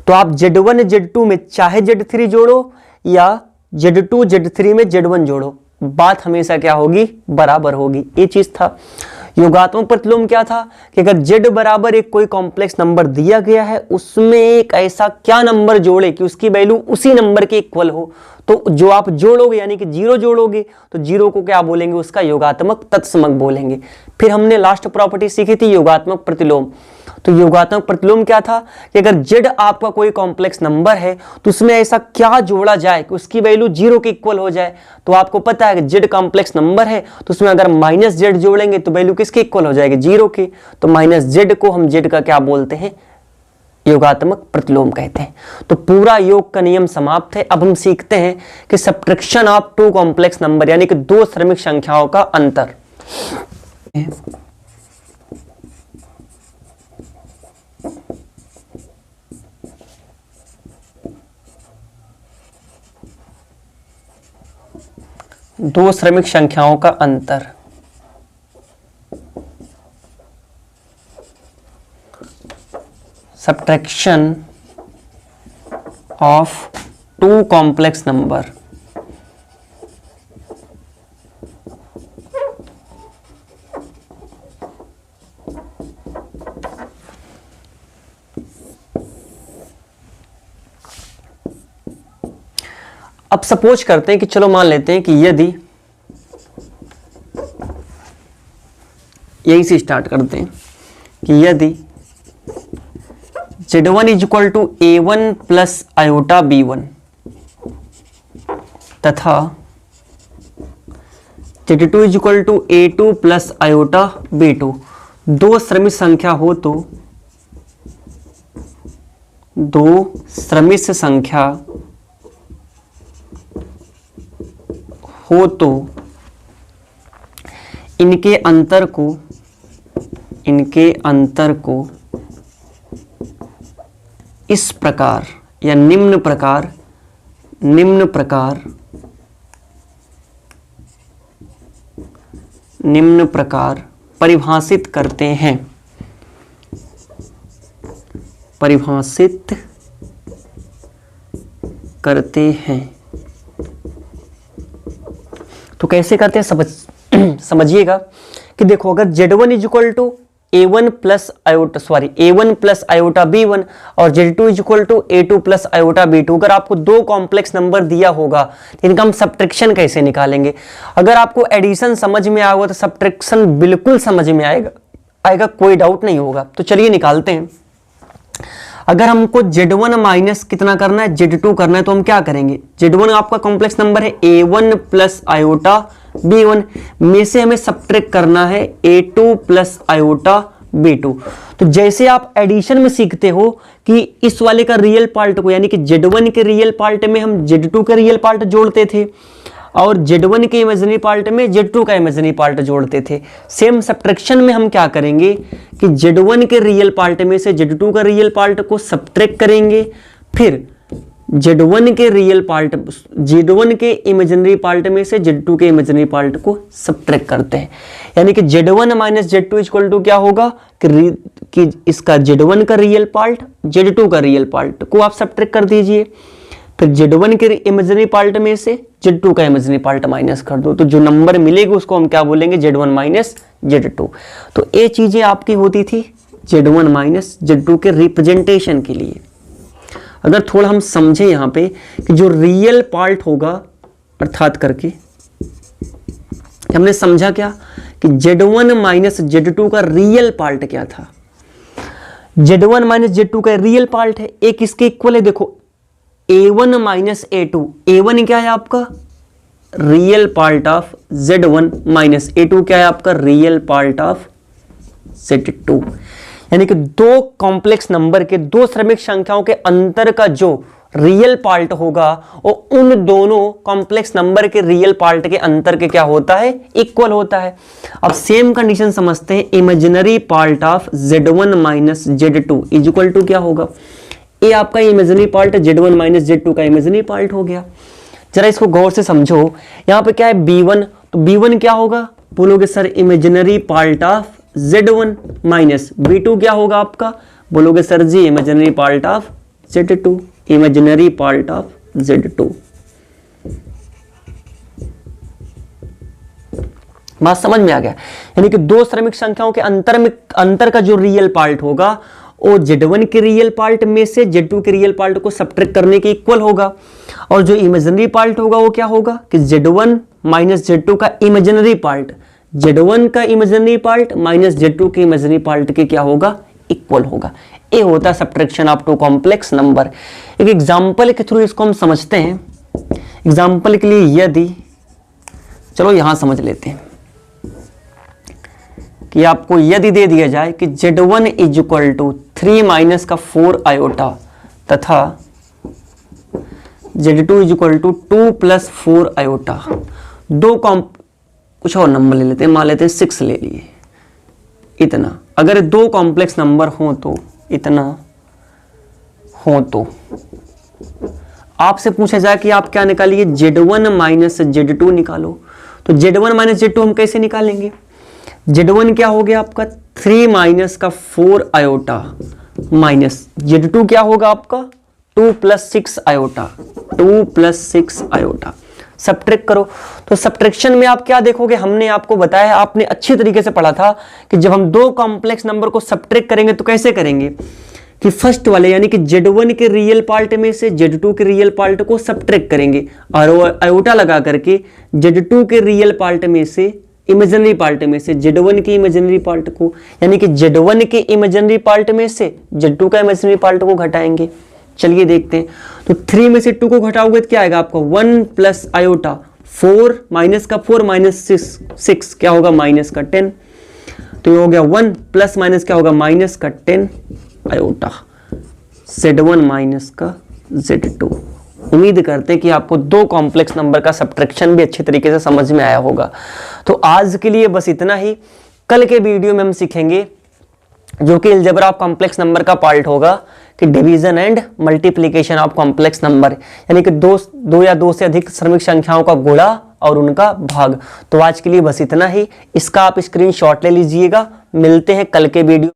[SPEAKER 1] तो आप Z1 Z2 में चाहे Z3 जोड़ो या Z2 Z3 में Z1 जोड़ो, बात हमेशा क्या होगी, बराबर होगी। ये चीज था। योगात्मक प्रतिलोम क्या था कि अगर Z बराबर एक कोई कॉम्प्लेक्स नंबर दिया गया है, उसमें एक ऐसा क्या नंबर जोड़े कि उसकी वैल्यू उसी नंबर के इक्वल हो, तो जो आप जोड़ोगे यानी कि 0 जोड़ोगे तो 0 को क्या बोलेंगे, उसका योगात्मक तत्समक बोलेंगे। फिर हमने लास्ट प्रॉपर्टी सीखी थी योगात्मक प्रतिलोम। तो योगात्मक प्रतिलोम क्या था कि अगर Z आपका कोई कॉम्प्लेक्स नंबर है तो उसमें ऐसा क्या जोड़ा जाए कि उसकी वैल्यू 0 के इक्वल हो जाए। तो आपको पता है कि Z कॉम्प्लेक्स नंबर है तो उसमें अगर -z जोड़ेंगे तो वैल्यू किसके इक्वल हो जाएगी, 0 की। तो -z को हम Z का क्या बोलते हैं, योगात्मक प्रतिलोम कहते हैं। तो पूरा योग का नियम समाप्त है। अब हम सीखते हैं कि subtraction of two complex number, यानी कि दो क्रमिक संख्याओं का अंतर। दो क्रमिक संख्याओं का अंतर। Subtraction of two complex number. अब सपोज करते हैं कि चलो मान लेते हैं कि यदि, यही से स्टार्ट करते हैं कि यदि Z1 = A1 + आयोटा B1 तथा Z2 = A2 + आयोटा B2 दो क्रमिक संख्या हो तो, दो क्रमिक संख्या हो तो इनके अंतर को इस प्रकार या निम्न प्रकार परिभाषित करते हैं, तो कैसे करते हैं समझिएगा कि देखो, अगर Z1 equal to A1 plus iota B1 और Z2 equal to A2 plus iota B2, अगर आपको दो कॉम्प्लेक्स नंबर दिया होगा तो इनका हम सब्ट्रैक्शन कैसे निकालेंगे। अगर आपको एडिशन समझ में आया होगा तो सब्ट्रैक्शन बिल्कुल समझ में आएगा, कोई डाउट नहीं होगा। तो चलिए निकालते हैं। अगर हमको Z1 माइनस कितना करना है, Z2 करना है, तो हम क्या करेंगे, Z1 आपका कॉम्प्लेक्स नंबर है A1 प्लस आयोटा B1 में से हमें सब्ट्रैक्ट करना है A2 प्लस आयोटा B2। तो जैसे आप एडिशन में सीखते हो कि इस वाले का रियल पार्ट को, यानी कि Z1 के रियल पार्ट में हम Z2 का रियल पार्ट जोड़ते थे और Z1 के इमेजिनरी पार्ट में Z2 का इमेजिनरी पार्ट जोड़ते थे, सेम सब्ट्रैक्शन में हम क्या करेंगे कि Z1 के रियल पार्ट में से Z2 का रियल पार्ट को सब्ट्रैक्ट करेंगे, फिर Z1 के इमेजिनरी पार्ट में से Z2 के इमेजिनरी पार्ट को सब्ट्रैक्ट करते हैं। यानी कि Z1 minus Z2 equal to क्या होगा कि इसका Z1 का रियल पार्ट Z2 का रियल पार्ट को आप सब्ट्रैक्ट कर दीजिए, फिर Z1 के इमेजिनरी पार्ट में से Z2 का इमेजिनरी पार्ट माइनस कर दो, तो जो नंबर मिलेगा उसको हम क्या बोलेंगे, Z1 माइनस Z2। तो ये चीजें आपकी होती थी Z1 माइनस Z2 के रिप्रेजेंटेशन के लिए। अगर थोड़ा हम समझे यहाँ पे कि जो रियल पार्ट होगा, अर्थात करके हमने समझा क्या कि Z1 माइनस Z2 का रियल पार्ट क्या था। Z1 माइनस Z2 का रियल पार्ट है, एक इसके इक्वल है, देखो A1 माइनस A2, A1 क्या है आपका real part of Z1 minus A2 क्या है आपका रियल पार्ट ऑफ Z2। यानी कि दो कॉम्प्लेक्स नंबर के, दो श्रमिक संख्याओं के अंतर का जो रियल पार्ट होगा वो उन दोनों कॉम्प्लेक्स नंबर के रियल पार्ट के अंतर के क्या होता है, इक्वल होता है। अब सेम कंडीशन समझते हैं, imaginary part of Z1 minus Z2 is equal to क्या होगा, ये आपका imaginary part Z1 minus Z2 का इमेजिनरी पार्ट हो गया। जरा इसको गौर से समझो, यहां पे क्या है B1, तो B1 क्या होगा, बोलोगे sir imaginary part of Z1 minus B2 क्या होगा आपका, बोलोगे sir ji imaginary part of Z2, imaginary part of Z2। बात समझ में आ गया। यानी कि दो श्रमिक संख्याओं के अंतर का जो रियल पार्ट होगा वो Z1 के रियल पार्ट में से Z2 के रियल पार्ट को सब्ट्रैक्ट करने के इक्वल होगा, और जो इमेजिनरी पार्ट होगा वो क्या होगा कि Z1 माइनस Z2 का इमेजिनरी पार्ट, Z1 का इमेजिनरी पार्ट माइनस Z2 के इमेजिनरी पार्ट के क्या होगा, इक्वल होगा। ये होता है subtraction of two complex number. एक एग्जांपल के थ्रू इसको हम समझते हैं। एग्जांपल के लिए यदि, चलो यहां समझ लेते हैं कि आपको यदि दे दिया जाए कि Z1 is equal to 3 minus का 4 आयोटा तथा Z2 is equal to 2 plus 4 iota, दो कुछ और नंबर ले लेते हैं, मान लेते हैं 6 ले लिए, इतना। अगर दो कॉम्प्लेक्स नंबर हो तो इतना हो, तो आपसे पूछा जाए कि आप क्या निकालिए, Z1 माइनस Z2 निकालो। तो Z1 माइनस Z2 हम कैसे निकालेंगे, Z1 क्या हो गया आपका 3 माइनस का 4 आयोटा माइनस Z2 क्या होगा आपका 2 plus 6 iota, 2 plus 6 iota. Subtract करो, तो सब्ट्रैक्शन में आप क्या देखोगे, हमने आपको बताया, आपने अच्छी तरीके से पढ़ा था कि जब हम दो कॉम्प्लेक्स नंबर को सब्ट्रैक्ट करेंगे तो कैसे करेंगे कि फर्स्ट वाले यानी कि Z1 के रियल पार्ट में से Z2 के रियल पार्ट को सब्ट्रैक्ट करेंगे और आयोटा लगा करके Z2 के रियल पार्ट में से इमेजिनरी पार्ट में से Z1 की इमेजिनरी पार्ट को, यानी कि Z1 के इमेजिनरी पार्ट में से Z2 का इमेजिनरी पार्ट को घटाएंगे। चलिए देखते हैं, तो 3 में से 2 को घटाओगे तो क्या आएगा आपका 1 प्लस आयोटा, 4 माइनस का 4 माइनस 6 क्या होगा माइनस का 10, तो ये हो गया 1 प्लस माइनस क्या होगा माइनस का 10 आयोटा, Z1 माइनस का Z2। उम्मीद करते हैं कि आपको दो कॉम्प्लेक्स नंबर का सब्ट्रैक्शन भी अच्छी तरीके से समझ में आया होगा। तो आज के लिए बस इतना ही। कल के वीडियो में हम सीखेंगे जो कि अलजेब्रा ऑफ कॉम्प्लेक्स नंबर का पार्ट होगा कि division and multiplication of complex number, यानी कि दो या दो से अधिक क्रमिक संख्याओं का गुणा और उनका भाग। तो आज के लिए बस इतना ही, इसका आप स्क्रीनशॉट ले लीजिएगा। मिलते हैं कल के वीडियो।